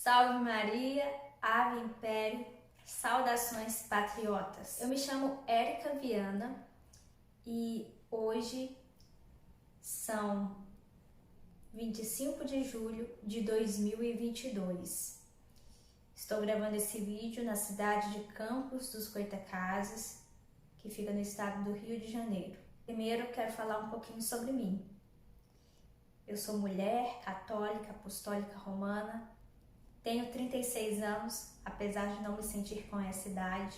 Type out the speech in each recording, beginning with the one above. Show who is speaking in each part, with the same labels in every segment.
Speaker 1: Salve Maria, Ave Império, saudações patriotas. Eu me chamo Érica Viana e hoje são 25 de julho de 2022. Estou gravando esse vídeo na cidade de Campos dos Goytacazes, que fica no estado do Rio de Janeiro. Primeiro, quero falar um pouquinho sobre mim. Eu sou mulher, católica, apostólica romana, tenho 36 anos, apesar de não me sentir com essa idade.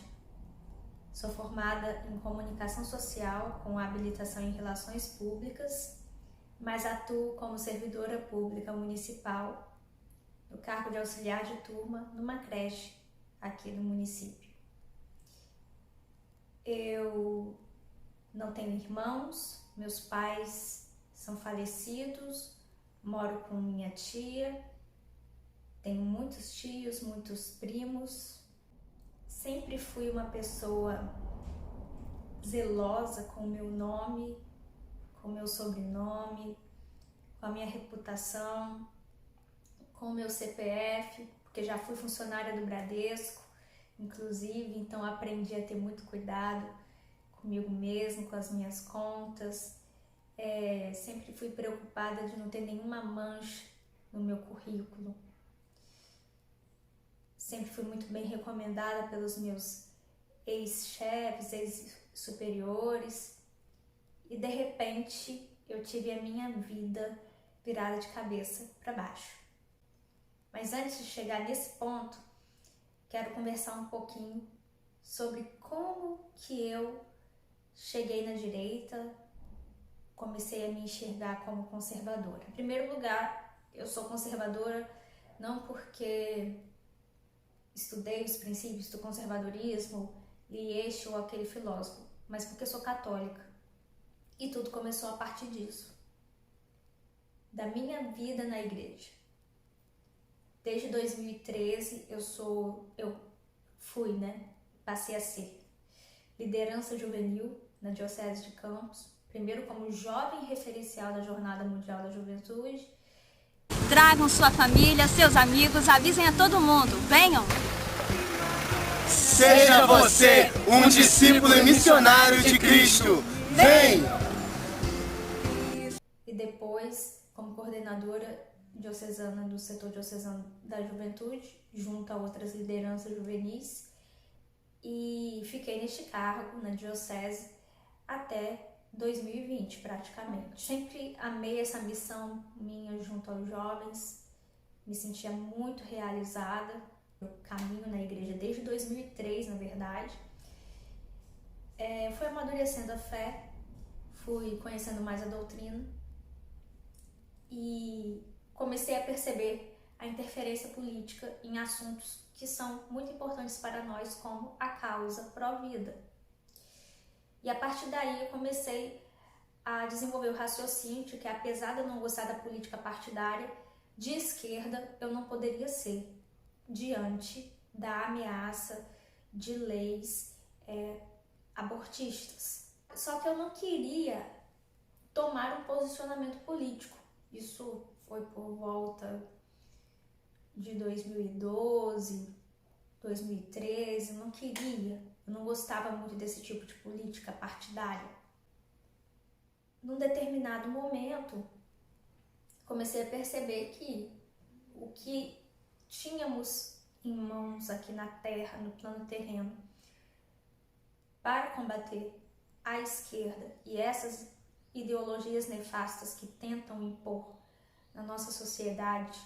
Speaker 1: Sou formada em comunicação social com habilitação em relações públicas, mas atuo como servidora pública municipal no cargo de auxiliar de turma numa creche aqui do município. Eu não tenho irmãos, meus pais são falecidos, moro com minha tia, tenho muitos tios, muitos primos. Sempre fui uma pessoa zelosa com o meu nome, com o meu sobrenome, com a minha reputação, com o meu CPF, porque já fui funcionária do Bradesco, inclusive, então aprendi a ter muito cuidado comigo mesma, com as minhas contas. Sempre fui preocupada de não ter nenhuma mancha no meu currículo. Sempre fui muito bem recomendada pelos meus ex-chefes, ex-superiores. E de repente eu tive a minha vida virada de cabeça para baixo. Mas antes de chegar nesse ponto, quero conversar um pouquinho sobre como que eu cheguei na direita, comecei a me enxergar como conservadora. Em primeiro lugar, eu sou conservadora não porque estudei os princípios do conservadorismo, li este ou aquele filósofo, mas porque sou católica. E tudo começou a partir disso, da minha vida na igreja. Desde 2013 passei a ser liderança juvenil na Diocese de Campos, primeiro como jovem referencial da Jornada Mundial da Juventude.
Speaker 2: Tragam sua família, seus amigos, avisem a todo mundo, venham!
Speaker 3: Seja você um discípulo e missionário de Cristo, vem!
Speaker 1: E depois, como coordenadora diocesana do setor diocesano da juventude, junto a outras lideranças juvenis, e fiquei neste cargo na diocese até 2020 praticamente. Sempre amei essa missão minha junto aos jovens, me sentia muito realizada. Eu caminho na igreja desde 2003, na verdade. Fui amadurecendo a fé, fui conhecendo mais a doutrina e comecei a perceber a interferência política em assuntos que são muito importantes para nós, como a causa pró-vida. E a partir daí eu comecei a desenvolver o raciocínio de que, apesar de eu não gostar da política partidária, de esquerda eu não poderia ser, diante da ameaça de leis abortistas. Só que eu não queria tomar um posicionamento político. Isso foi por volta de 2012, 2013, eu não queria, eu não gostava muito desse tipo de política partidária. Num determinado momento, comecei a perceber que o que tínhamos em mãos aqui na terra, no plano terreno, para combater a esquerda e essas ideologias nefastas que tentam impor na nossa sociedade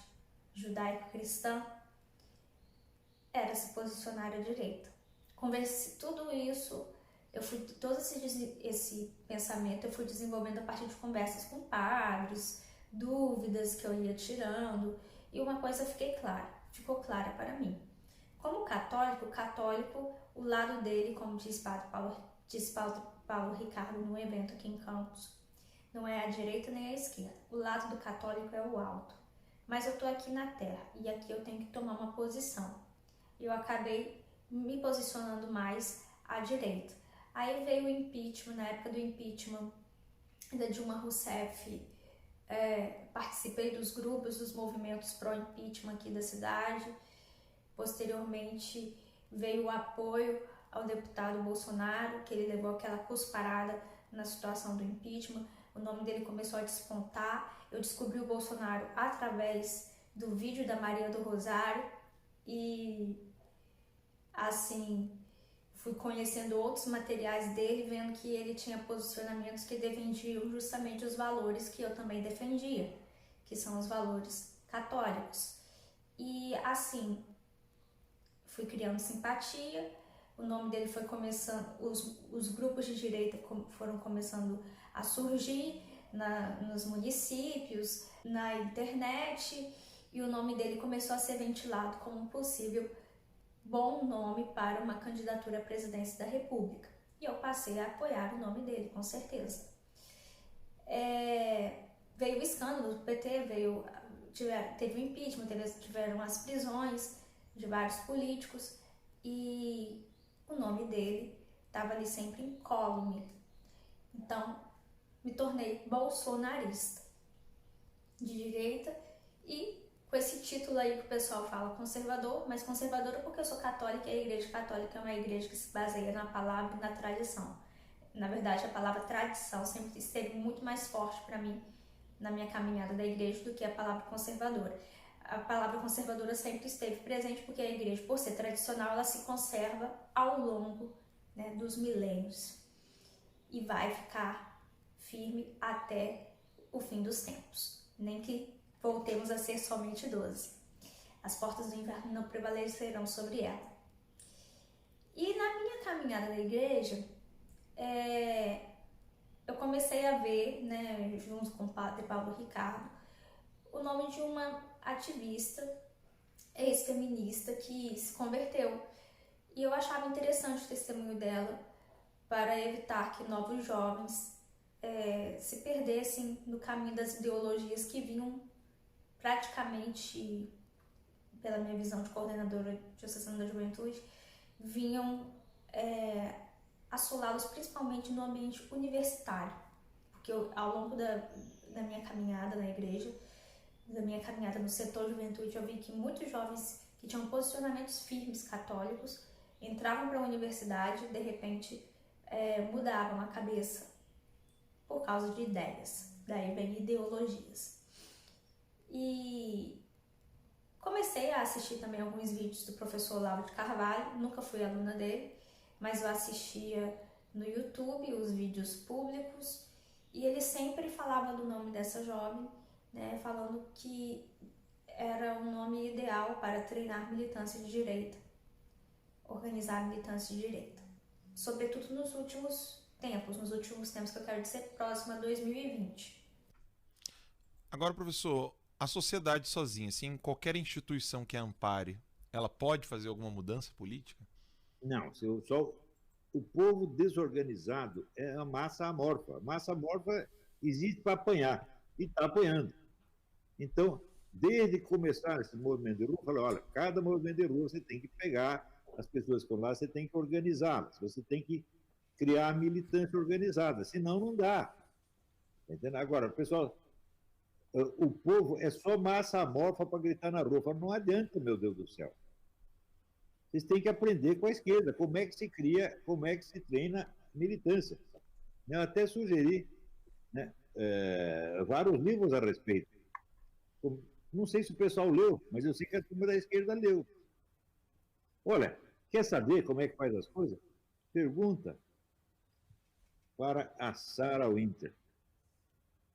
Speaker 1: judaico-cristã, era se posicionar à direita. Tudo isso, todo esse pensamento eu fui desenvolvendo a partir de conversas com padres, dúvidas que eu ia tirando, e uma coisa ficou clara para mim. Como católico, o lado dele, como diz Paulo Ricardo no evento aqui em Campos, não é a direita nem a esquerda. O lado do católico é o alto. Mas eu estou aqui na terra e aqui eu tenho que tomar uma posição. Eu acabei me posicionando mais à direita. Aí veio o impeachment, na época do impeachment da Dilma Rousseff, participei dos grupos, dos movimentos pró-impeachment aqui da cidade. Posteriormente veio o apoio ao deputado Bolsonaro, que ele levou aquela cusparada na situação do impeachment. O nome dele começou a despontar. Eu descobri o Bolsonaro através do vídeo da Maria do Rosário e, assim, fui conhecendo outros materiais dele, vendo que ele tinha posicionamentos que defendiam justamente os valores que eu também defendia, que são os valores católicos. E, assim, fui criando simpatia, o nome dele foi começando, os grupos de direita foram começando a surgir nos municípios, na internet, e o nome dele começou a ser ventilado como um possível bom nome para uma candidatura à presidência da República. E eu passei a apoiar o nome dele, com certeza. Veio o escândalo do PT, teve o impeachment, tiveram as prisões de vários políticos e o nome dele estava ali sempre incólume. Então, me tornei bolsonarista de direita e com esse título aí que o pessoal fala conservador, mas conservadora porque eu sou católica e a Igreja Católica é uma igreja que se baseia na palavra e na tradição. Na verdade, a palavra tradição sempre esteve muito mais forte para mim na minha caminhada da igreja do que a palavra conservadora. A palavra conservadora sempre esteve presente porque a igreja, por ser tradicional, ela se conserva ao longo, né, dos milênios e vai ficar firme até o fim dos tempos, nem que voltemos a ser somente 12. As portas do inferno não prevalecerão sobre ela. E na minha caminhada da igreja, eu comecei a ver, né, junto com o padre Paulo Ricardo, o nome de uma ativista ex-feminista que se converteu. E eu achava interessante o testemunho dela para evitar que novos jovens se perdessem no caminho das ideologias que vinham praticamente, pela minha visão de coordenadora de Associação da Juventude, vinham assolá-los principalmente no ambiente universitário. Porque ao longo da minha caminhada na igreja, da minha caminhada no setor juventude, eu vi que muitos jovens que tinham posicionamentos firmes católicos entravam para a universidade e de repente mudavam a cabeça por causa de ideias, daí vem ideologias. E comecei a assistir também alguns vídeos do professor Olavo de Carvalho, nunca fui aluna dele, mas eu assistia no YouTube os vídeos públicos e ele sempre falava do nome dessa jovem, né, falando que era um nome ideal para treinar militância de direita, organizar militância de direita, sobretudo nos últimos tempos que eu quero dizer, próximo a 2020.
Speaker 4: Agora, professor, a sociedade sozinha, assim, qualquer instituição que a ampare, ela pode fazer alguma mudança política?
Speaker 5: Não, só o povo desorganizado é a massa amorfa. A massa amorfa existe para apanhar e está apanhando. Então, desde começar esse movimento de rua, eu falei, olha, cada movimento de rua você tem que pegar as pessoas que estão lá, você tem que organizá-las, você tem que criar a militância organizada, senão não dá. Entendeu? Agora, pessoal, o povo é só massa amorfa para gritar na rua. Eu falo, não adianta, meu Deus do céu. Vocês têm que aprender com a esquerda, como é que se cria, como é que se treina militância. Eu até sugeri, né, vários livros a respeito. Não sei se o pessoal leu, mas eu sei que a turma da esquerda leu. Olha, quer saber como é que faz as coisas? Pergunta para a Sarah Winter.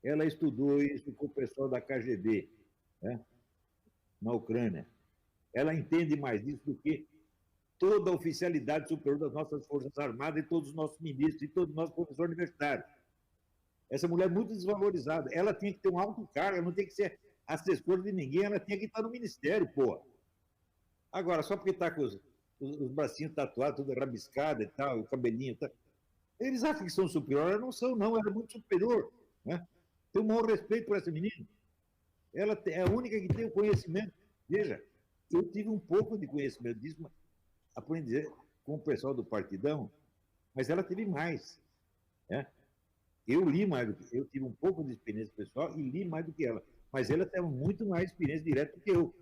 Speaker 5: Ela estudou isso com o pessoal da KGB, né, na Ucrânia. Ela entende mais disso do que toda a oficialidade superior das nossas Forças Armadas e todos os nossos ministros e todos os nossos professores universitários. Essa mulher é muito desvalorizada. Ela tinha que ter um alto cargo, ela não tem que ser assessora de ninguém, ela tinha que estar no ministério, pô. Agora, só porque está com os bracinhos tatuados, tudo rabiscado e tal, o cabelinho e tal. Eles acham que são superiores, elas não são, não, ela é muito superior, né? Tenho um maior respeito por essa menina. Ela é a única que tem o conhecimento. Veja, eu tive um pouco de conhecimento disso, mas aprendi com o pessoal do Partidão, mas ela teve mais, né? Eu li mais do que eu tive um pouco de experiência pessoal e li mais do que ela, mas ela teve muito mais experiência direta do que eu.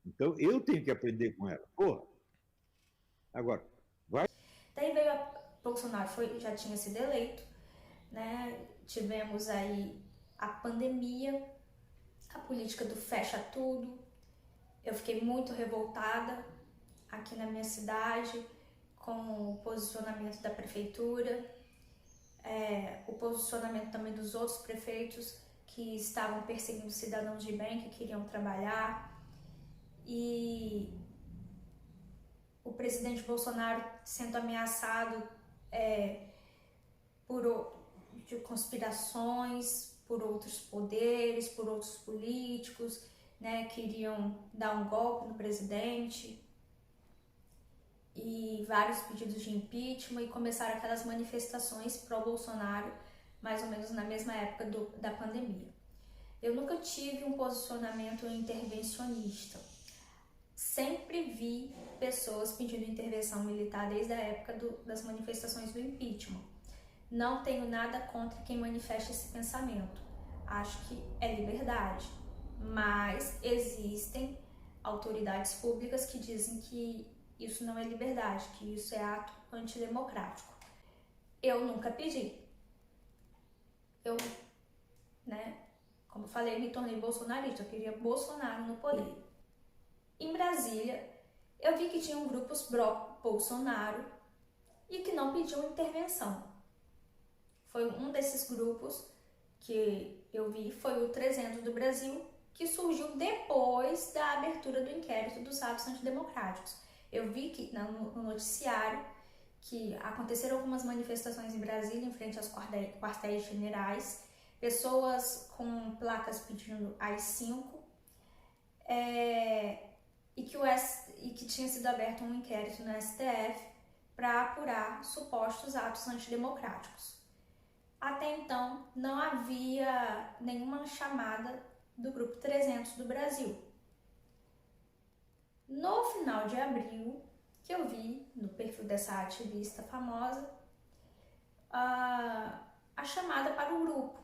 Speaker 5: Então eu tenho que aprender com ela. Porra. Agora, vai.
Speaker 1: Daí veio Bolsonaro já tinha sido eleito, né? Tivemos aí a pandemia, a política do fecha tudo. Eu fiquei muito revoltada aqui na minha cidade com o posicionamento da prefeitura, o posicionamento também dos outros prefeitos que estavam perseguindo cidadãos de bem que queriam trabalhar, e o presidente Bolsonaro sendo ameaçado de conspirações, por outros poderes, por outros políticos, né, queriam dar um golpe no presidente, e vários pedidos de impeachment, e começaram aquelas manifestações pró-Bolsonaro, mais ou menos na mesma época da pandemia. Eu nunca tive um posicionamento intervencionista. Sempre vi pessoas pedindo intervenção militar desde a época das manifestações do impeachment. Não tenho nada contra quem manifesta esse pensamento. Acho que é liberdade. Mas existem autoridades públicas que dizem que isso não é liberdade, que isso é ato antidemocrático. Eu nunca pedi. Eu, como eu falei, me tornei bolsonarista. Eu queria Bolsonaro no poder. Em Brasília, eu vi que tinham grupos pró-Bolsonaro e que não pediam intervenção. Foi um desses grupos que eu vi, foi o 300 do Brasil, que surgiu depois da abertura do inquérito dos atos antidemocráticos. Eu vi que no noticiário que aconteceram algumas manifestações em Brasília em frente aos quartéis generais, pessoas com placas pedindo AI-5, e que tinha sido aberto um inquérito no STF para apurar supostos atos antidemocráticos. Até então, não havia nenhuma chamada do Grupo 300 do Brasil. No final de abril, que eu vi no perfil dessa ativista famosa, a chamada para o grupo.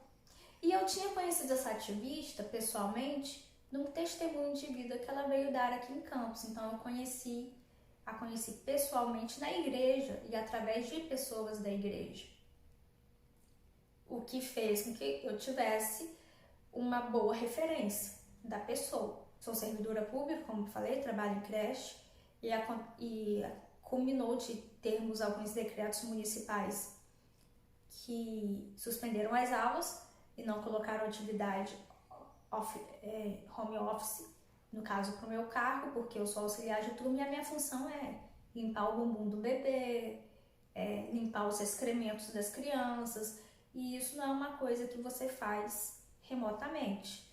Speaker 1: E eu tinha conhecido essa ativista pessoalmente num testemunho de vida que ela veio dar aqui em Campos. Então eu a conheci pessoalmente na igreja e através de pessoas da igreja. O que fez com que eu tivesse uma boa referência da pessoa. Sou servidora pública, como falei, trabalho em creche, e culminou de termos alguns decretos municipais que suspenderam as aulas e não colocaram atividade home office, no caso para o meu cargo, porque eu sou auxiliar de turma e a minha função é limpar o bumbum do bebê, limpar os excrementos das crianças, e isso não é uma coisa que você faz remotamente.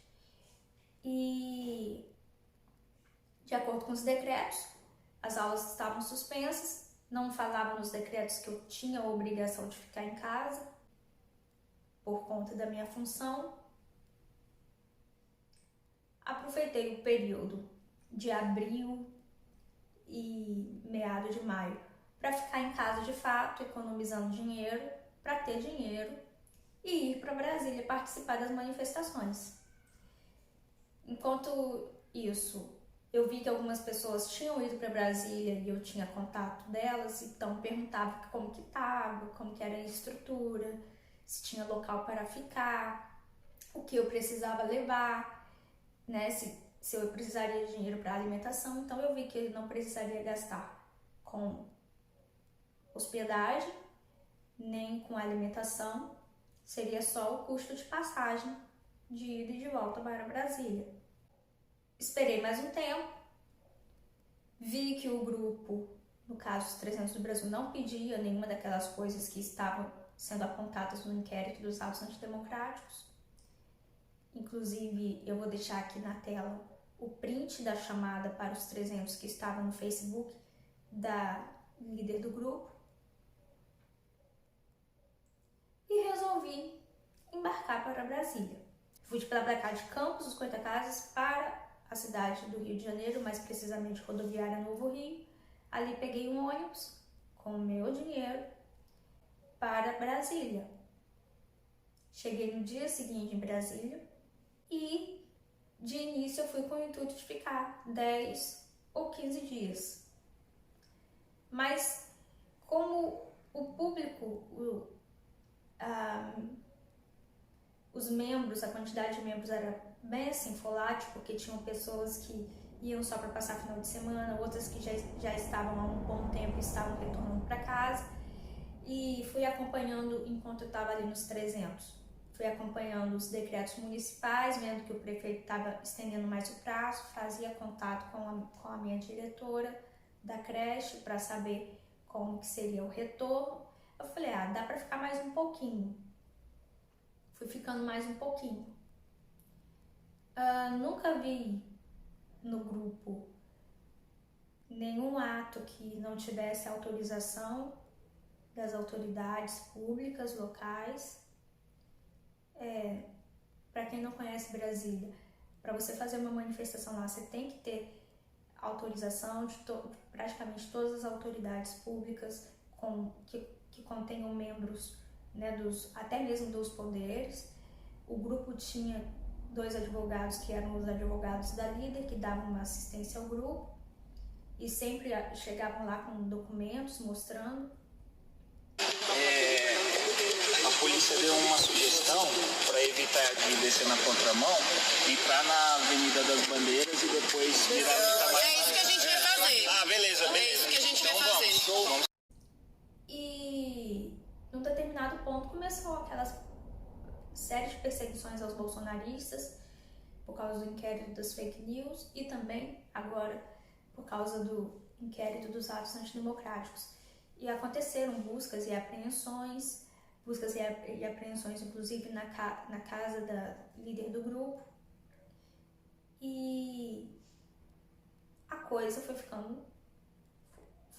Speaker 1: E, de acordo com os decretos, as aulas estavam suspensas, não falava nos decretos que eu tinha a obrigação de ficar em casa por conta da minha função. Aproveitei o período de abril e meado de maio para ficar em casa de fato, economizando dinheiro, para ter dinheiro e ir para Brasília participar das manifestações. Enquanto isso, eu vi que algumas pessoas tinham ido para Brasília e eu tinha contato delas, então perguntava como que estava, como que era a estrutura, se tinha local para ficar, o que eu precisava levar, né, se eu precisaria de dinheiro para alimentação. Então eu vi que ele não precisaria gastar com hospedagem, nem com alimentação, seria só o custo de passagem de ida e de volta para Brasília. Esperei mais um tempo, vi que o grupo, no caso os 300 do Brasil, não pedia nenhuma daquelas coisas que estavam sendo apontadas no inquérito dos atos antidemocráticos. Inclusive, eu vou deixar aqui na tela o print da chamada para os 300 que estava no Facebook da líder do grupo. E resolvi embarcar para Brasília. Fui de BlaBlaCar de Campos, dos Goytacazes, para a cidade do Rio de Janeiro, mais precisamente rodoviária Novo Rio. Ali peguei um ônibus com o meu dinheiro para Brasília. Cheguei no dia seguinte em Brasília e de início eu fui com o intuito de ficar 10 ou 15 dias. Mas como o público, os membros, a quantidade de membros era bem assim volátil, porque tinham pessoas que iam só para passar final de semana, outras que já estavam há um bom tempo e estavam retornando para casa, e fui acompanhando enquanto eu estava ali nos 300. Fui acompanhando os decretos municipais, vendo que o prefeito estava estendendo mais o prazo, fazia contato com a minha diretora da creche para saber como que seria o retorno. Eu falei, dá para ficar mais um pouquinho. Fui ficando mais um pouquinho. Nunca vi no grupo nenhum ato que não tivesse autorização das autoridades públicas locais. Para quem não conhece Brasília, para você fazer uma manifestação lá, você tem que ter autorização de praticamente todas as autoridades públicas que contenham membros, né, até mesmo dos poderes. O grupo tinha 2 advogados que eram os advogados da líder, que davam uma assistência ao grupo e sempre chegavam lá com documentos mostrando.
Speaker 6: A polícia deu uma sugestão para evitar de descer na contramão, entrar na Avenida das Bandeiras e depois virar no Itamaraty.
Speaker 7: É isso que a gente vai fazer.
Speaker 6: Beleza.
Speaker 7: É isso que a gente vai fazer.
Speaker 6: Vamos.
Speaker 1: E num determinado ponto começou aquelas série de perseguições aos bolsonaristas por causa do inquérito das fake news e também agora por causa do inquérito dos atos antidemocráticos. E aconteceram buscas e apreensões inclusive na casa da líder do grupo, e a coisa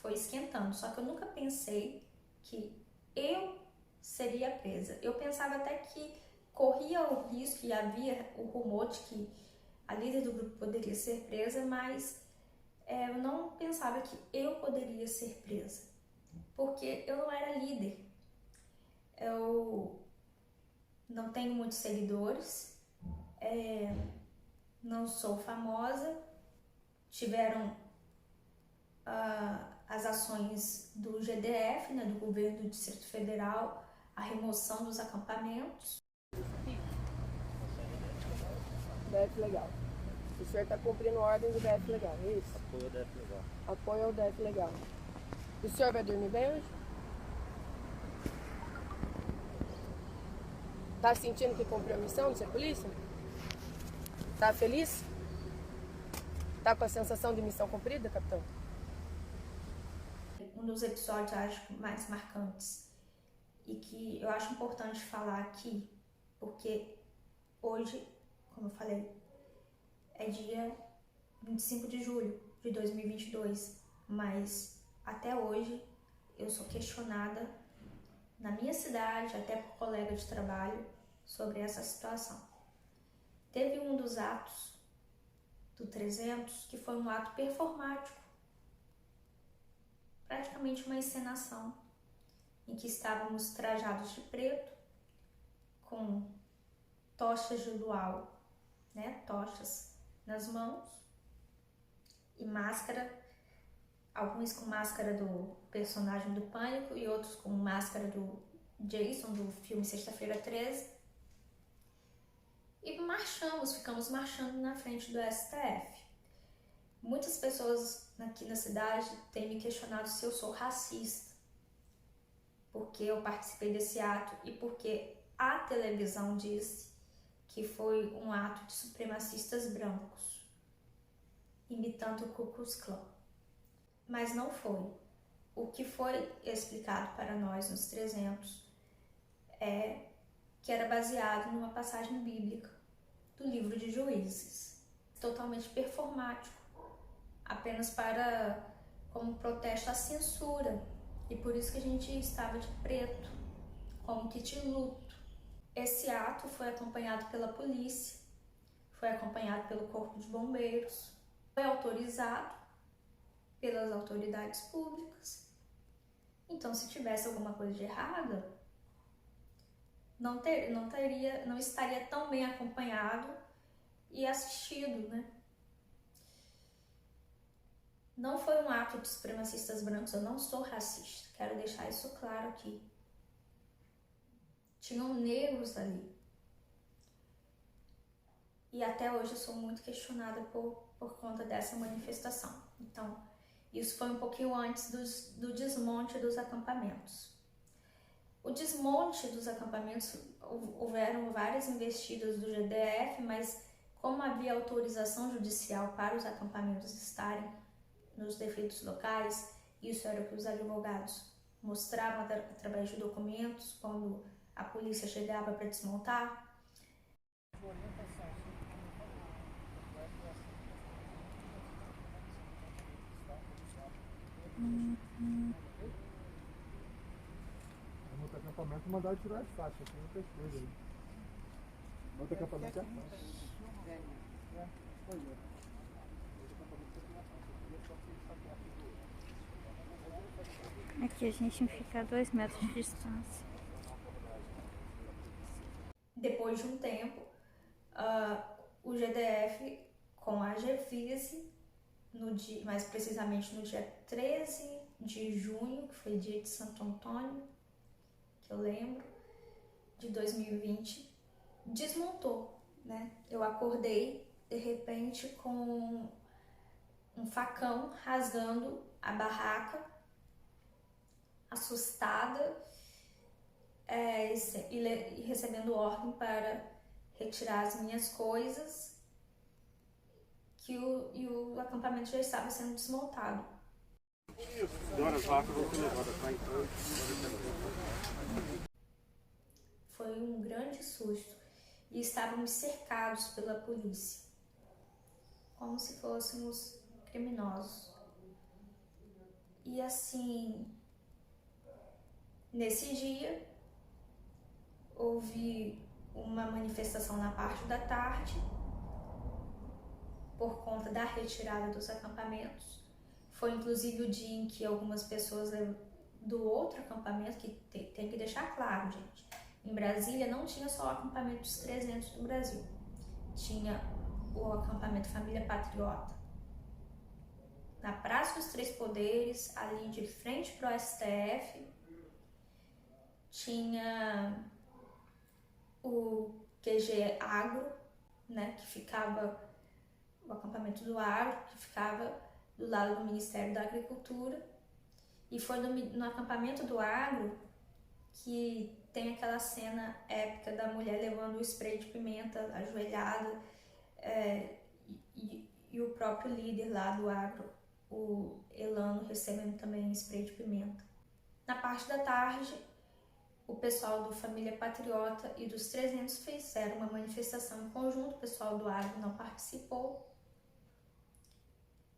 Speaker 1: foi esquentando. Só que eu nunca pensei que eu seria presa. Eu pensava até que corria o risco e havia o rumor de que a líder do grupo poderia ser presa, mas eu não pensava que eu poderia ser presa, porque eu não era líder. Eu não tenho muitos seguidores, não sou famosa. Tiveram as ações do GDF, né, do governo do Distrito Federal, a remoção dos acampamentos.
Speaker 8: DF Legal. O senhor está cumprindo ordem do DF Legal, é isso?
Speaker 5: Apoio ao DF Legal.
Speaker 8: Apoio ao DF Legal. O senhor vai dormir bem hoje? Tá sentindo que cumpriu a missão de ser polícia? Tá feliz? Tá com a sensação de missão cumprida, capitão?
Speaker 1: Um dos episódios, acho, mais marcantes e que eu acho importante falar aqui, porque hoje, como eu falei, é dia 25 de julho de 2022, mas até hoje eu sou questionada na minha cidade, até por colega de trabalho, sobre essa situação. Teve um dos atos do 300 que foi um ato performático, praticamente uma encenação, em que estávamos trajados de preto, com tochas de luau, né, tochas nas mãos, e máscara, alguns com máscara do personagem do Pânico e outros com máscara do Jason, do filme Sexta-feira 13. E ficamos marchando na frente do STF. Muitas pessoas aqui na cidade têm me questionado se eu sou racista, porque eu participei desse ato e porque a televisão disse que foi um ato de supremacistas brancos, imitando o Ku Klux Klan. Mas não foi. O que foi explicado para nós nos 300 é que era baseado numa passagem bíblica do livro de Juízes, totalmente performático, apenas como protesto à censura, e por isso que a gente estava de preto, com um kit luto. Esse ato foi acompanhado pela polícia, foi acompanhado pelo Corpo de Bombeiros, foi autorizado pelas autoridades públicas. Então, se tivesse alguma coisa de errada, não estaria tão bem acompanhado e assistido, né? Não foi um ato de supremacistas brancos, eu não sou racista, quero deixar isso claro aqui. Tinham negros ali. E até hoje eu sou muito questionada por conta dessa manifestação. Então, isso foi um pouquinho antes do desmonte dos acampamentos. O desmonte dos acampamentos, houveram várias investidas do GDF, mas como havia autorização judicial para os acampamentos estarem nos devidos locais, isso era o que os advogados mostravam através de documentos quando a polícia chegava para desmontar.
Speaker 9: No outro acampamento mandaram tirar as faixas, tem muitas coisas aí. No outro acampamento é a faixa.
Speaker 2: Aqui a gente fica a 2 metros de distância.
Speaker 1: Depois de um tempo, o GDF com a GFISE, mais precisamente no dia 13 de junho, que foi dia de Santo Antônio, que eu lembro, de 2020, desmontou, né? Eu acordei, de repente, com um facão rasgando a barraca, assustada, e recebendo ordem para retirar as minhas coisas, e o acampamento já estava sendo desmontado. Foi um grande susto e estávamos cercados pela polícia, como se fôssemos criminosos. E assim, nesse dia, houve uma manifestação na parte da tarde, por conta da retirada dos acampamentos. Foi inclusive o dia em que algumas pessoas do outro acampamento, que tem que deixar claro, gente, em Brasília não tinha só o acampamento dos 300 do Brasil, tinha o acampamento Família Patriota, na Praça dos Três Poderes, ali de frente para o STF, tinha o QG Agro, né, que ficava, o acampamento do Agro, que ficava do lado do Ministério da Agricultura, e foi no acampamento do Agro que tem aquela cena épica da mulher levando o spray de pimenta ajoelhada, e o próprio líder lá do Agro, o Elano, recebendo também spray de pimenta. Na parte da tarde, o pessoal do Família Patriota e dos 300 fizeram uma manifestação em conjunto, o pessoal do Agro não participou,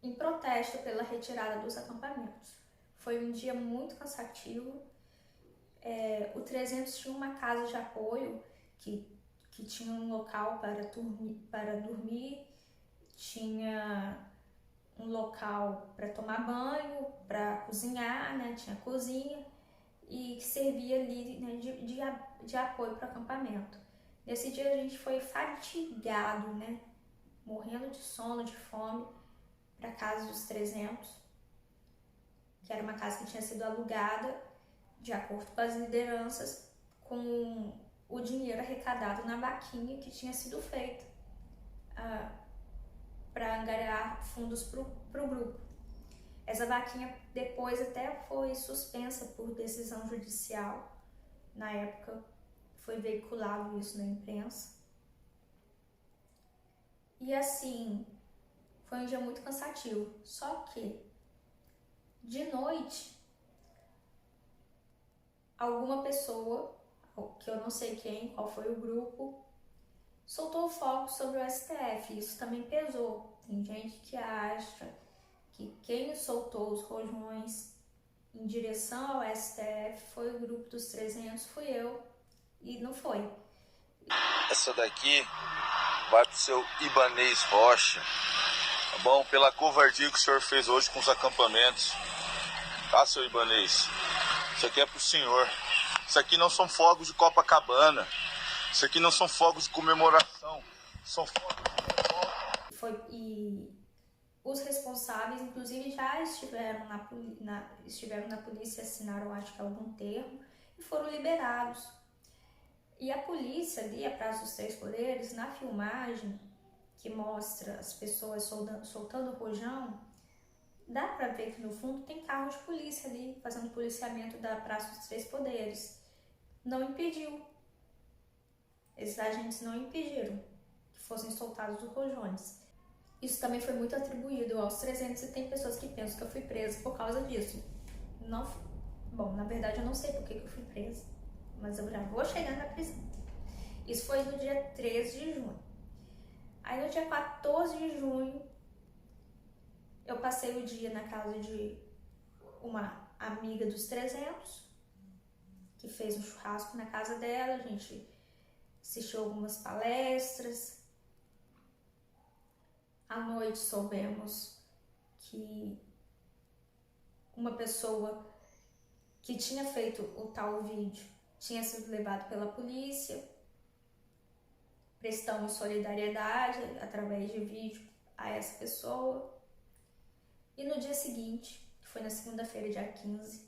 Speaker 1: em protesto pela retirada dos acampamentos. Foi um dia muito cansativo. O 300 tinha uma casa de apoio que tinha um local para dormir, tinha um local para tomar banho, para cozinhar, né? Tinha cozinha, e que servia ali, né, de apoio para o acampamento. Nesse dia a gente foi fatigado, né? Morrendo de sono, de fome, para a casa dos 300, que era uma casa que tinha sido alugada de acordo com as lideranças, com o dinheiro arrecadado na vaquinha que tinha sido feita para angariar fundos para o grupo. Essa vaquinha depois até foi suspensa por decisão judicial. Na época foi veiculado isso na imprensa. E assim, foi um dia muito cansativo. Só que, de noite, alguma pessoa, que eu não sei qual foi o grupo, soltou o foco sobre o STF. Isso também pesou. Tem gente que acha que quem soltou os rojões em direção ao STF foi o grupo dos 300, fui eu, e não foi.
Speaker 10: Essa daqui vai pro seu Ibanez Rocha, tá bom? Pela covardia que o senhor fez hoje com os acampamentos, tá, seu Ibanez? Isso aqui é pro senhor. Isso aqui não são fogos de Copacabana. Isso aqui não são fogos de comemoração. São fogos de revolta.
Speaker 1: E os responsáveis, inclusive, já estiveram na polícia, assinaram, acho que algum termo, e foram liberados. E a polícia ali, a Praça dos Três Poderes, na filmagem que mostra as pessoas soltando o rojão, dá pra ver que no fundo tem carro de polícia ali, fazendo policiamento da Praça dos Três Poderes. Não impediu. Esses agentes não impediram que fossem soltados os rojões. Isso também foi muito atribuído aos 300 e tem pessoas que pensam que eu fui presa por causa disso. Bom, na verdade eu não sei por que eu fui presa, mas eu já vou chegar na prisão. Isso foi no dia 13 de junho. Aí no dia 14 de junho, eu passei o dia na casa de uma amiga dos 300, que fez um churrasco na casa dela, a gente assistiu algumas palestras. À noite soubemos que uma pessoa que tinha feito o tal vídeo tinha sido levado pela polícia. Prestamos solidariedade através de vídeo a essa pessoa. E no dia seguinte, que foi na segunda-feira, dia 15,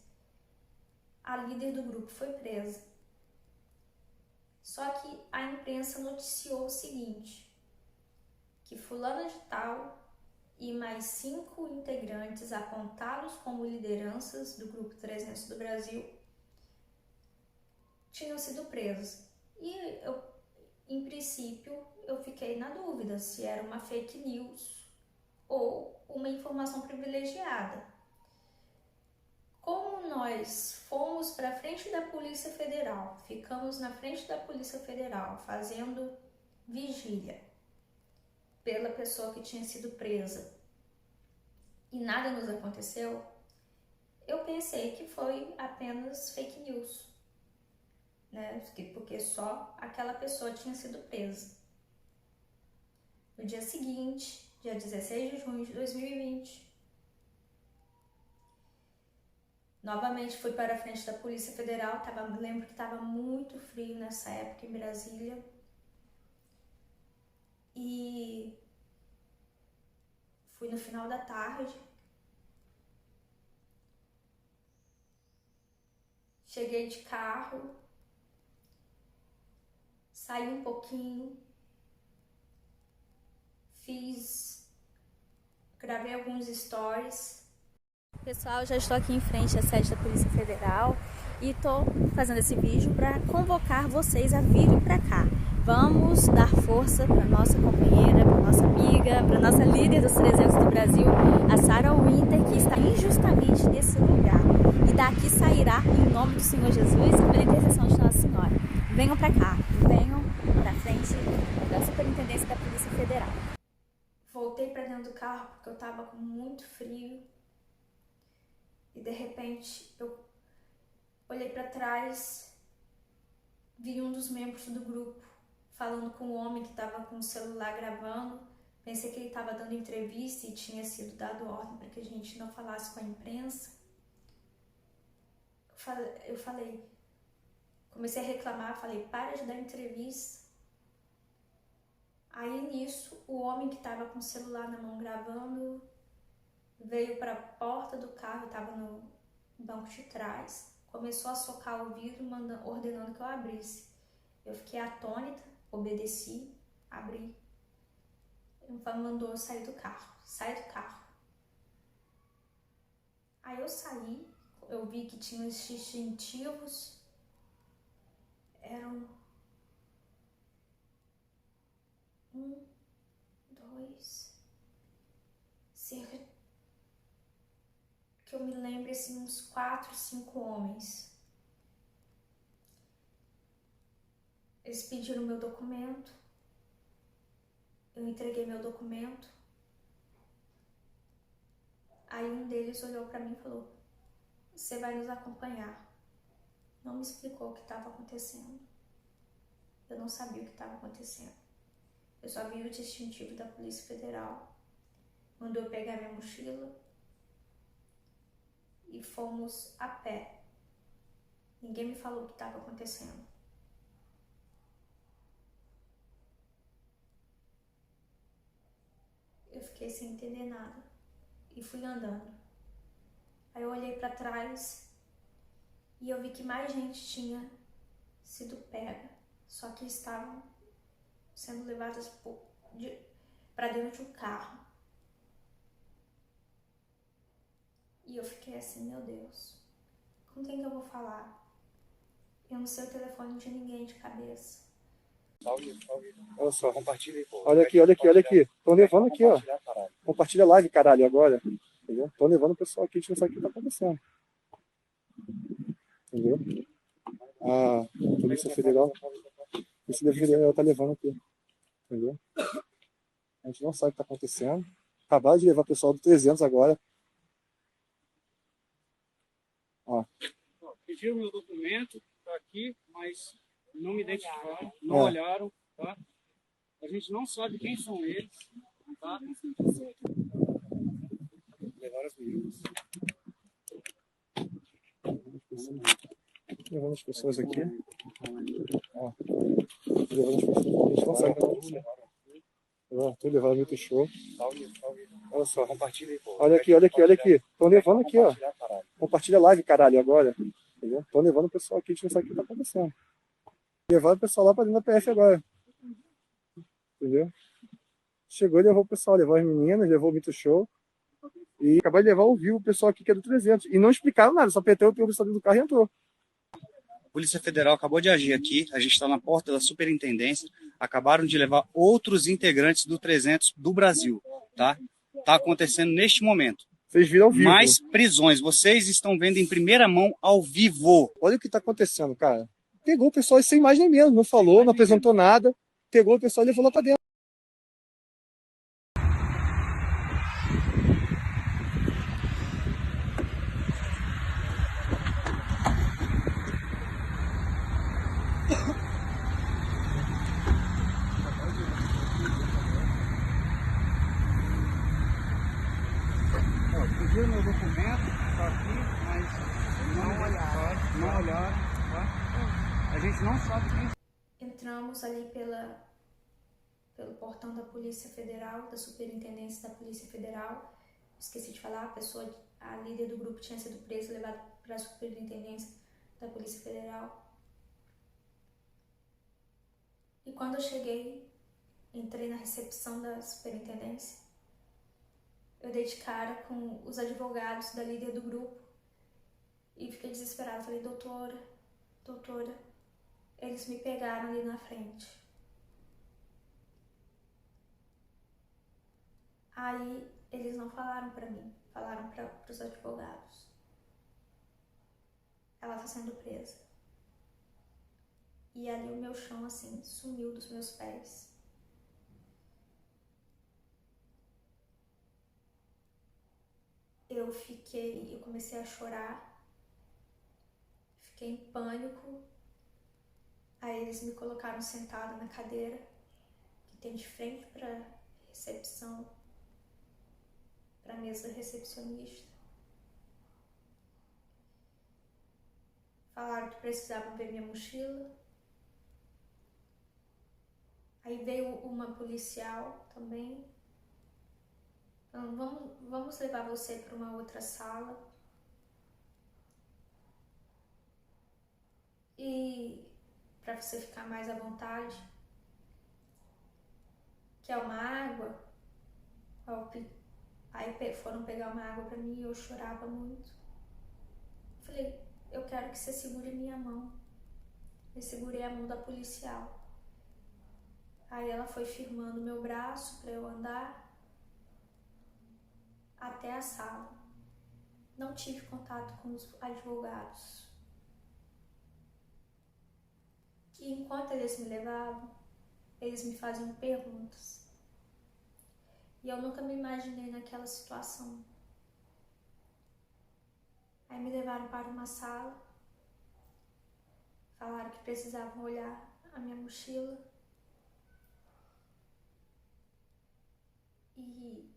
Speaker 1: a líder do grupo foi presa. Só que a imprensa noticiou o seguinte, que fulana de tal e mais 5 integrantes apontados como lideranças do Grupo 300 do Brasil tinham sido presos. E em princípio, eu fiquei na dúvida se era uma fake news ou uma informação privilegiada. Como nós fomos para frente da Polícia Federal, ficamos na frente da Polícia Federal fazendo vigília pela pessoa que tinha sido presa e nada nos aconteceu, eu pensei que foi apenas fake news, né? Porque só aquela pessoa tinha sido presa. No dia seguinte, dia 16 de junho de 2020, novamente fui para a frente da Polícia Federal. Lembro que estava muito frio nessa época em Brasília. E fui no final da tarde. Cheguei de carro, saí um pouquinho, gravei alguns stories.
Speaker 2: Pessoal, já estou aqui em frente à sede da Polícia Federal e estou fazendo esse vídeo para convocar vocês a virem para cá. Vamos dar força para nossa companheira, para nossa amiga, para nossa líder dos 300 do Brasil, a Sarah Winter, que está injustamente nesse lugar. E daqui sairá em nome do Senhor Jesus e pela intercessão de Nossa Senhora. Venham para cá, venham para frente da Superintendência da Polícia Federal.
Speaker 1: Voltei para dentro do carro porque eu estava com muito frio. E de repente eu olhei para trás, vi um dos membros do grupo falando com o homem que estava com o celular gravando. Pensei que ele estava dando entrevista e tinha sido dado ordem para que a gente não falasse com a imprensa. Eu falei, comecei a reclamar, falei, para de dar entrevista. Aí nisso, o homem que estava com o celular na mão gravando veio para a porta do carro, estava no banco de trás, começou a socar o vidro, ordenando que eu abrisse. Eu fiquei atônita, obedeci, abri. Ele mandou eu sair do carro, Aí eu saí, eu vi que tinha os distintivos, eram 1, 2, cerca, que eu me lembro, assim, uns 4, 5 homens. Eles pediram meu documento, eu entreguei meu documento. Aí um deles olhou para mim e falou, você vai nos acompanhar. Não me explicou o que estava acontecendo. Eu não sabia o que estava acontecendo. Eu só vi o distintivo da Polícia Federal. Mandou eu pegar minha mochila e fomos a pé Ninguém me falou o que estava acontecendo. Eu fiquei sem entender nada e fui andando. Aí eu olhei para trás e eu vi que mais gente tinha sido pega, só que estavam sendo levadas para dentro de um carro. E eu fiquei assim, meu Deus, com quem que eu vou falar? Eu não sei o telefone de ninguém de cabeça.
Speaker 9: Olha só, compartilha aí, pô. Olha aqui, olha aqui, olha aqui. Tô levando aqui, ó. Compartilha a live, caralho, agora. Entendeu? Tô levando o pessoal aqui, a gente não sabe o que tá acontecendo. Entendeu? A Polícia Federal. A Polícia Federal tá levando aqui. Entendeu? A gente não sabe o que tá acontecendo. Acabaram de levar o pessoal do 300 agora. Ó.
Speaker 11: Pediram meu documento, tá aqui, mas não me identificaram, não olharam, tá? A gente não sabe quem são eles, tá?
Speaker 9: Levaram as meninas. Levando as pessoas aqui. Ó. Levando as pessoas. A gente não sabe o que tá acontecendo. Tô levando muito show. Olha só, compartilha aí, pô. Olha aqui, olha aqui, olha aqui. Tô levando aqui, ó. Compartilha a live, caralho, agora. Entendeu? Tô levando o pessoal aqui, a gente não sabe o que tá acontecendo. Levaram o pessoal lá pra dentro da PF agora. Entendeu? Chegou e levou o pessoal, levou as meninas, levou o Mito Show. E acabou de levar ao vivo o pessoal aqui que é do 300. E não explicaram nada, só apertou o pessoal dentro do carro e entrou.
Speaker 11: A Polícia Federal acabou de agir aqui, a gente está na porta da superintendência, acabaram de levar outros integrantes do 300 do Brasil, tá? Tá acontecendo neste momento.
Speaker 9: Vocês viram ao vivo.
Speaker 11: Mais prisões, vocês estão vendo em primeira mão ao vivo.
Speaker 9: Olha o que tá acontecendo, cara. Pegou o pessoal sem mais nem menos, não falou, não apresentou nada. Pegou o pessoal e levou lá pra dentro.
Speaker 11: Pediram meu documento, tá aqui, mas não olharam, tá? A gente não sabe quem.
Speaker 1: Entramos ali pelo portão da Polícia Federal, da Superintendência da Polícia Federal. Esqueci de falar, a líder do grupo tinha sido presa e levada para a Superintendência da Polícia Federal. E quando eu cheguei, entrei na recepção da Superintendência, eu dei de cara com os advogados da líder do grupo e fiquei desesperada. Falei, doutora, eles me pegaram ali na frente. Aí eles não falaram pra mim, falaram para os advogados. Ela tá sendo presa. E ali o meu chão assim sumiu dos meus pés. Eu comecei a chorar, fiquei em pânico. Aí eles me colocaram sentada na cadeira que tem de frente para recepção, para a mesa recepcionista. Falaram que precisavam ver minha mochila. Aí veio uma policial também. Então, vamos levar você para uma outra sala. E para você ficar mais à vontade. Quer uma água? Aí foram pegar uma água para mim e eu chorava muito. Falei, eu quero que você segure minha mão. Eu segurei a mão da policial. Aí ela foi firmando meu braço para eu andar até a sala. Não tive contato com os advogados. E enquanto eles me levavam, eles me faziam perguntas. E eu nunca me imaginei naquela situação. Aí me levaram para uma sala. Falaram que precisavam olhar a minha mochila. E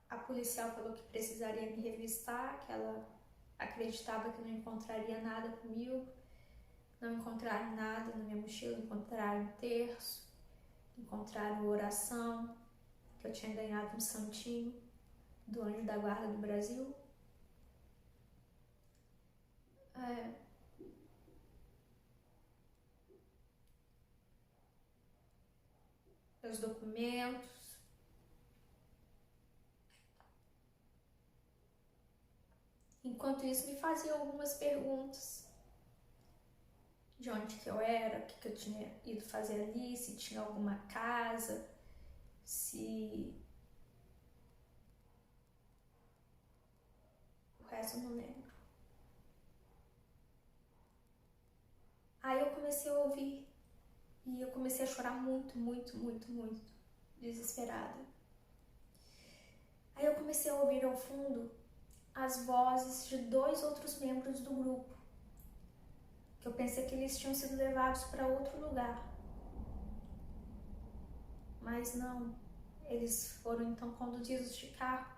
Speaker 1: a policial falou que precisaria me revistar, que ela acreditava que não encontraria nada comigo. Não encontraram nada na minha mochila, encontraram terço, encontraram oração, que eu tinha ganhado um santinho do Anjo da Guarda do Brasil. Meus documentos. Enquanto isso, me faziam algumas perguntas. De onde que eu era, o que eu tinha ido fazer ali, se tinha alguma casa, se... O resto eu não lembro. Aí eu comecei a ouvir e eu comecei a chorar muito, desesperada. Aí eu comecei a ouvir ao fundo as vozes de 2 outros membros do grupo, que eu pensei que eles tinham sido levados para outro lugar. Mas não, eles foram então conduzidos de carro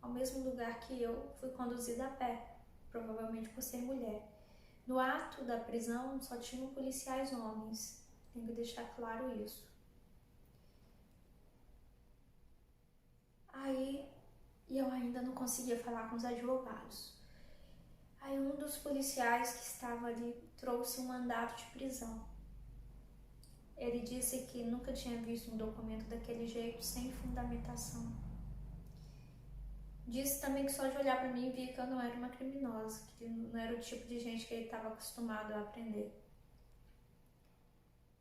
Speaker 1: ao mesmo lugar que eu fui conduzida a pé, provavelmente por ser mulher. No ato da prisão só tinham policiais homens, tenho que deixar claro isso. Aí eu ainda não conseguia falar com os advogados. Aí um dos policiais que estava ali trouxe um mandado de prisão. Ele disse que nunca tinha visto um documento daquele jeito, sem fundamentação. Disse também que só de olhar para mim via que eu não era uma criminosa, que não era o tipo de gente que ele estava acostumado a aprender.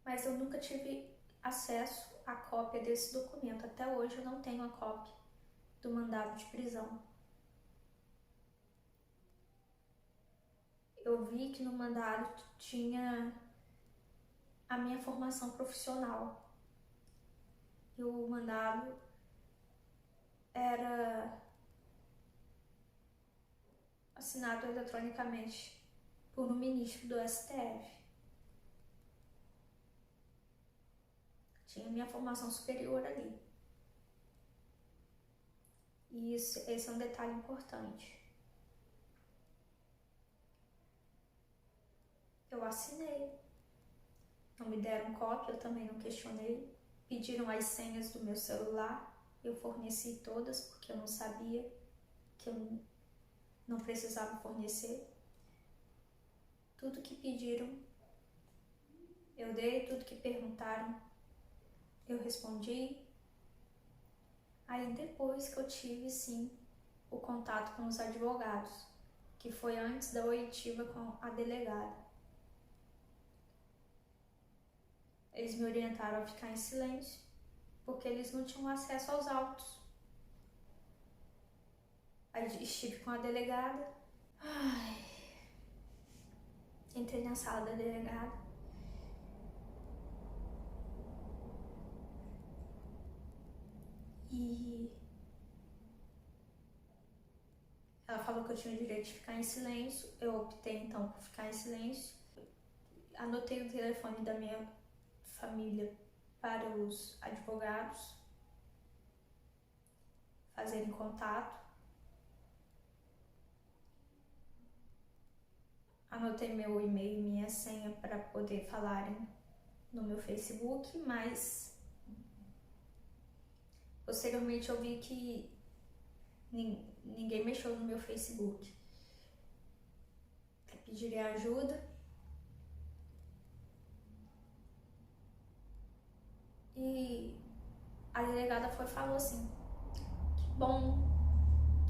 Speaker 1: Mas eu nunca tive acesso à cópia desse documento. Até hoje eu não tenho a cópia do mandado de prisão. Eu vi que no mandado tinha a minha formação profissional. E o mandado era assinado eletronicamente por um ministro do STF. Tinha minha formação superior ali. E esse é um detalhe importante. Eu assinei. Não me deram cópia, eu também não questionei. Pediram as senhas do meu celular. Eu forneci todas porque eu não sabia que eu não precisava fornecer. Tudo que pediram, eu dei. Tudo que perguntaram, eu respondi. Aí depois que eu tive, sim, o contato com os advogados, que foi antes da oitiva com a delegada. Eles me orientaram a ficar em silêncio, porque eles não tinham acesso aos autos. Aí estive com a delegada. Entrei na sala da delegada. E ela falou que eu tinha o direito de ficar em silêncio. Eu optei então por ficar em silêncio. Anotei o telefone da minha família para os advogados fazerem contato. Anotei meu e-mail e minha senha para poder falarem no meu Facebook, mas posteriormente eu vi que ninguém mexeu no meu Facebook para pedir ajuda. E a delegada falou assim: que bom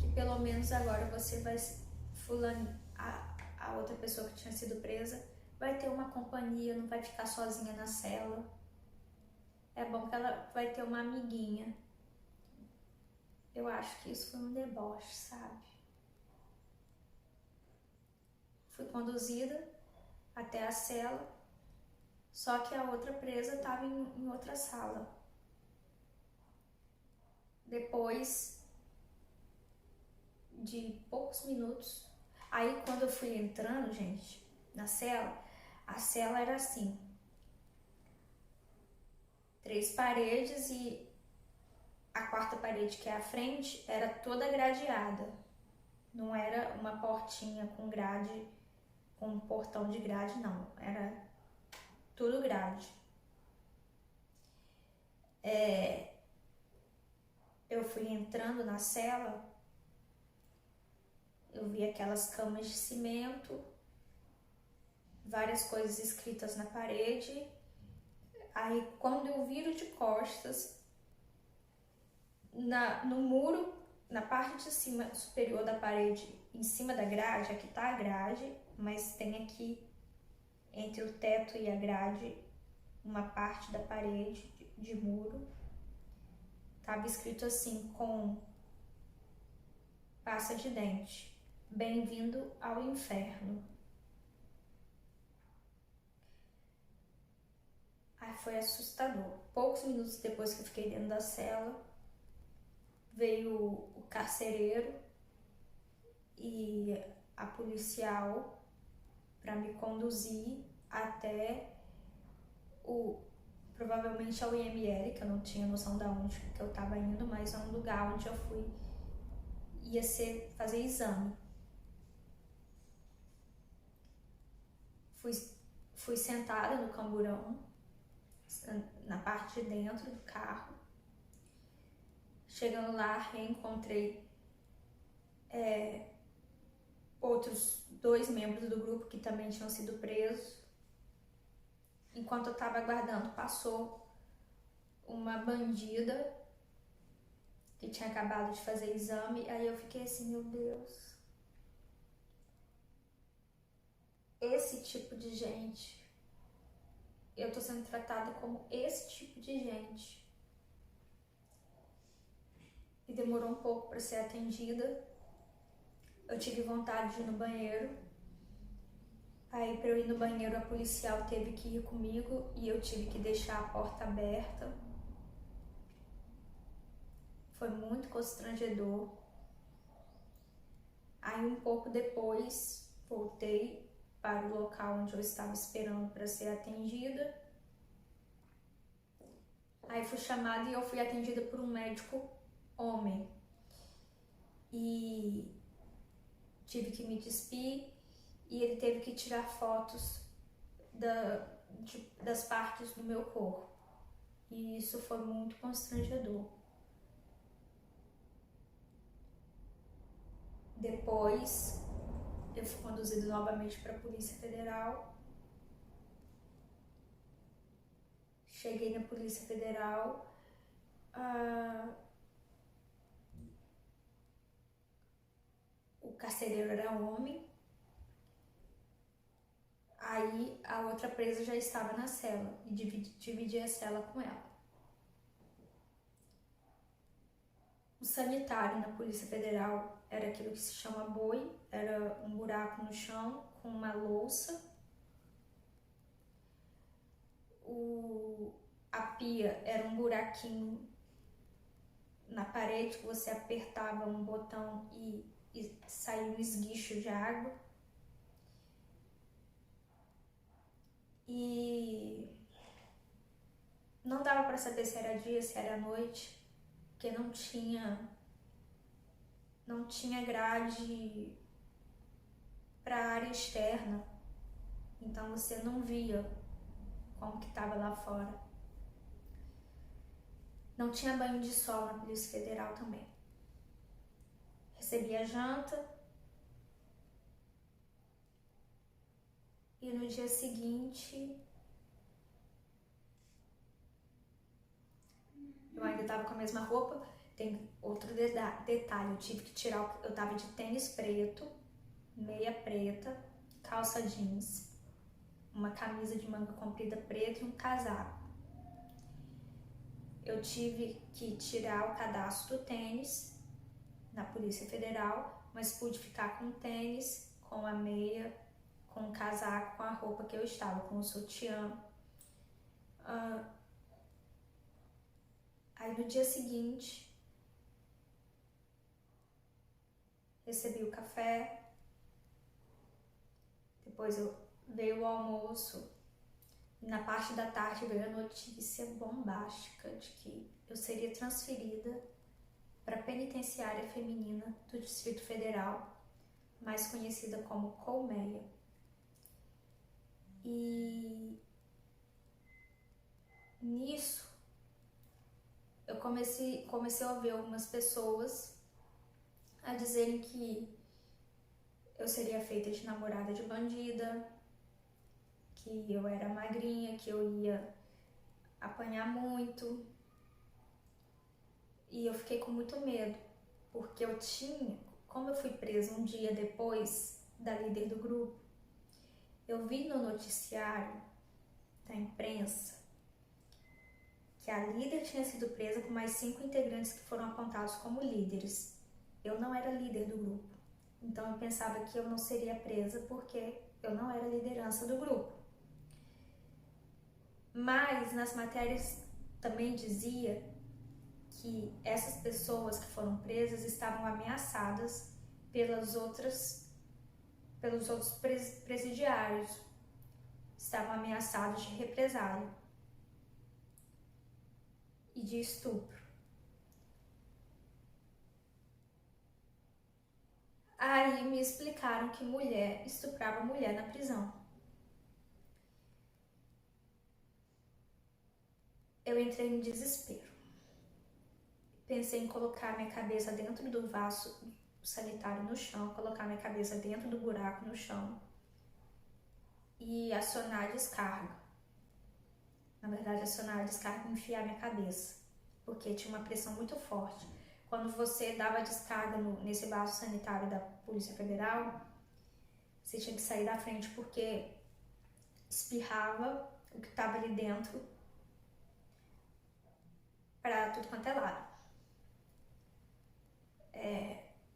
Speaker 1: que pelo menos agora você vai, a outra pessoa que tinha sido presa, vai ter uma companhia, não vai ficar sozinha na cela. É bom que ela vai ter uma amiguinha. Eu acho que isso foi um deboche, sabe? Fui conduzida até a cela, só que a outra presa estava em outra sala. Depois de poucos minutos, aí quando eu fui entrando, gente, na cela, a cela era assim, 3 paredes e a 4ª parede, que é a frente, era toda gradeada. Não era uma portinha com grade, com um portão de grade, não. Era tudo grade. Eu fui entrando na cela, eu vi aquelas camas de cimento, várias coisas escritas na parede. Aí, quando eu viro de costas, no muro, na parte de cima superior da parede, em cima da grade, aqui tá a grade, mas tem aqui, entre o teto e a grade, uma parte da parede de muro. Tava escrito assim, com pasta de dente: bem-vindo ao inferno. Aí foi assustador. Poucos minutos depois que eu fiquei dentro da cela, veio o carcereiro e a policial para me conduzir até provavelmente ao IML, que eu não tinha noção de onde que eu estava indo, mas é um lugar onde eu ia fazer exame. Fui sentada no camburão, na parte de dentro do carro. Chegando lá, reencontrei outros 2 membros do grupo que também tinham sido presos. Enquanto eu estava aguardando, passou uma bandida que tinha acabado de fazer exame. Aí eu fiquei assim, meu Deus, esse tipo de gente, eu tô sendo tratada como esse tipo de gente. E demorou um pouco para ser atendida. Eu tive vontade de ir no banheiro. Aí, para eu ir no banheiro, a policial teve que ir comigo e eu tive que deixar a porta aberta. Foi muito constrangedor. Aí, um pouco depois, voltei para o local onde eu estava esperando para ser atendida. Aí fui chamada e eu fui atendida por um médico homem. E tive que me despir e ele teve que tirar fotos das partes do meu corpo. E isso foi muito constrangedor. Depois, eu fui conduzida novamente para a Polícia Federal. Cheguei na Polícia Federal. O carcereiro era homem. Aí a outra presa já estava na cela e dividi a cela com ela. O sanitário na Polícia Federal era aquilo que se chama boi, era um buraco no chão com uma louça. A pia era um buraquinho na parede que você apertava um botão e saía um esguicho de água. E não dava para saber se era dia, se era noite, porque não tinha grade para a área externa, então você não via como que estava lá fora. Não tinha banho de sol na Polícia Federal também. Recebi a janta e no dia seguinte eu ainda estava com a mesma roupa. Tem outro detalhe, eu tive que tirar, eu tava de tênis preto, meia preta, calça jeans, uma camisa de manga comprida preta e um casaco. Eu tive que tirar o cadastro do tênis na Polícia Federal, mas pude ficar com o tênis, com a meia, com o casaco, com a roupa que eu estava, com o sutiã. Aí no dia seguinte, recebi o café, depois veio o almoço, e na parte da tarde veio a notícia bombástica de que eu seria transferida para a penitenciária feminina do Distrito Federal mais conhecida como colmeia. E nisso eu comecei a ouvir algumas pessoas a dizerem que eu seria feita de namorada de bandida, que eu era magrinha, que eu ia apanhar muito. E eu fiquei com muito medo, porque como eu fui presa um dia depois da líder do grupo, eu vi no noticiário da imprensa que a líder tinha sido presa com mais 5 integrantes que foram apontados como líderes. Eu não era líder do grupo, então eu pensava que eu não seria presa porque eu não era liderança do grupo. Mas nas matérias também dizia que essas pessoas que foram presas estavam ameaçadas pelos outros presidiários, estavam ameaçados de represália e de estupro. Aí me explicaram que mulher estuprava mulher na prisão. Eu entrei em desespero. Pensei em colocar minha cabeça dentro do vaso sanitário no chão, colocar minha cabeça dentro do buraco no chão e acionar a descarga. Na verdade, acionar a descarga e enfiar minha cabeça, porque tinha uma pressão muito forte. Quando você dava descarga nesse vaso sanitário da Polícia Federal, você tinha que sair da frente porque espirrava o que estava ali dentro para tudo quanto é lado.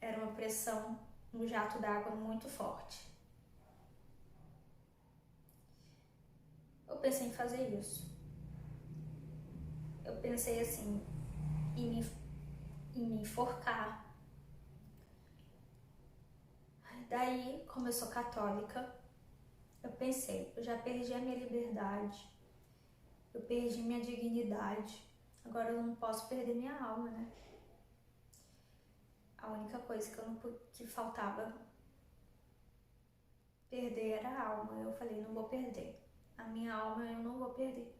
Speaker 1: Era uma pressão no jato d'água muito forte. Eu pensei em fazer isso. Eu pensei assim, em me enforcar. Daí, como eu sou católica, eu pensei, eu já perdi a minha liberdade, eu perdi minha dignidade, agora eu não posso perder minha alma, né? A única coisa que faltava perder era a alma. Eu falei, não vou perder. A minha alma eu não vou perder.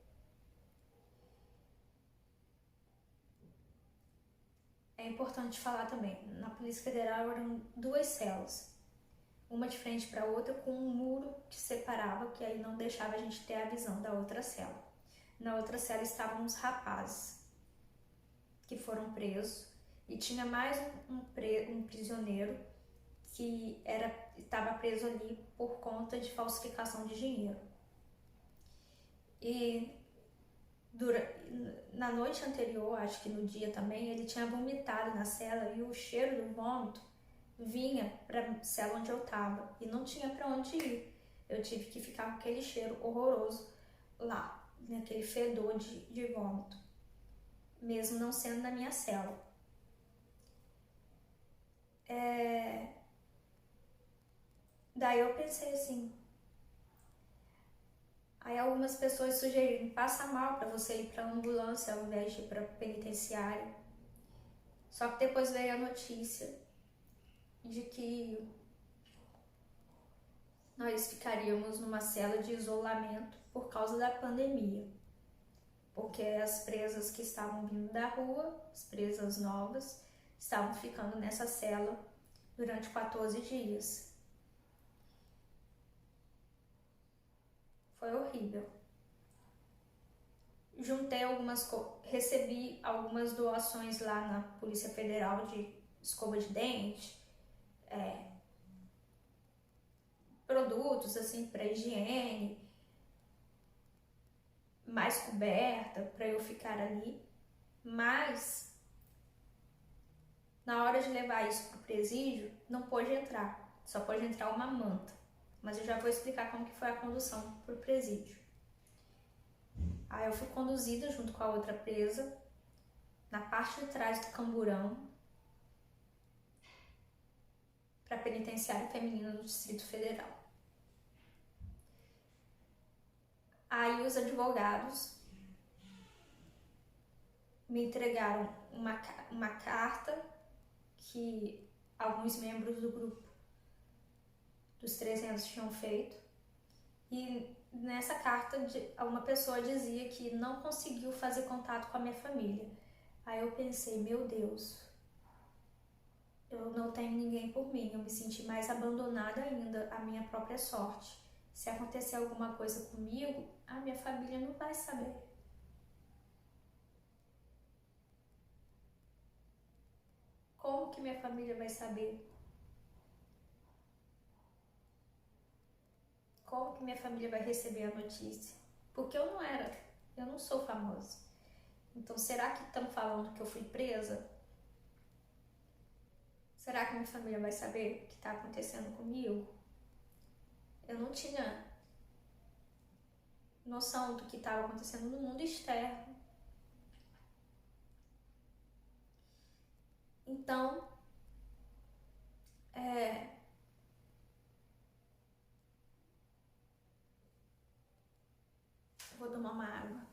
Speaker 1: É importante falar também, na Polícia Federal eram 2 celas. Uma de frente para a outra com um muro que separava, que aí não deixava a gente ter a visão da outra cela. Na outra cela estavam uns rapazes que foram presos. E tinha mais um prisioneiro que estava preso ali por conta de falsificação de dinheiro. E na noite anterior, acho que no dia também, ele tinha vomitado na cela e o cheiro do vômito vinha para a cela onde eu estava e não tinha para onde ir. Eu tive que ficar com aquele cheiro horroroso lá, naquele fedor de vômito, mesmo não sendo na minha cela. Daí eu pensei assim, aí algumas pessoas sugeriram, passa mal para você ir para ambulância ao invés de ir para penitenciária. Só que depois veio a notícia de que nós ficaríamos numa cela de isolamento por causa da pandemia, porque as presas que estavam vindo da rua, as presas novas, estavam ficando nessa cela durante 14 dias. Foi horrível. Recebi algumas doações lá na Polícia Federal de escova de dente, produtos assim para higiene, mais coberta para eu ficar ali, mas na hora de levar isso pro presídio não pôde entrar, só pôde entrar uma manta. Mas eu já vou explicar como que foi a condução pro presídio. Aí eu fui conduzida junto com a outra presa na parte de trás do camburão para a penitenciária feminina do Distrito Federal. Aí os advogados me entregaram uma carta que alguns membros do grupo dos 300 tinham feito. E nessa carta uma pessoa dizia que não conseguiu fazer contato com a minha família. Aí eu pensei, meu Deus, eu não tenho ninguém por mim, eu me senti mais abandonada ainda à minha própria sorte. Se acontecer alguma coisa comigo, a minha família não vai saber. Como que minha família vai saber? Como que minha família vai receber a notícia? Porque eu não sou famosa. Então, será que estão falando que eu fui presa? Será que minha família vai saber o que está acontecendo comigo? Eu não tinha noção do que estava acontecendo no mundo externo. Então, vou tomar uma água.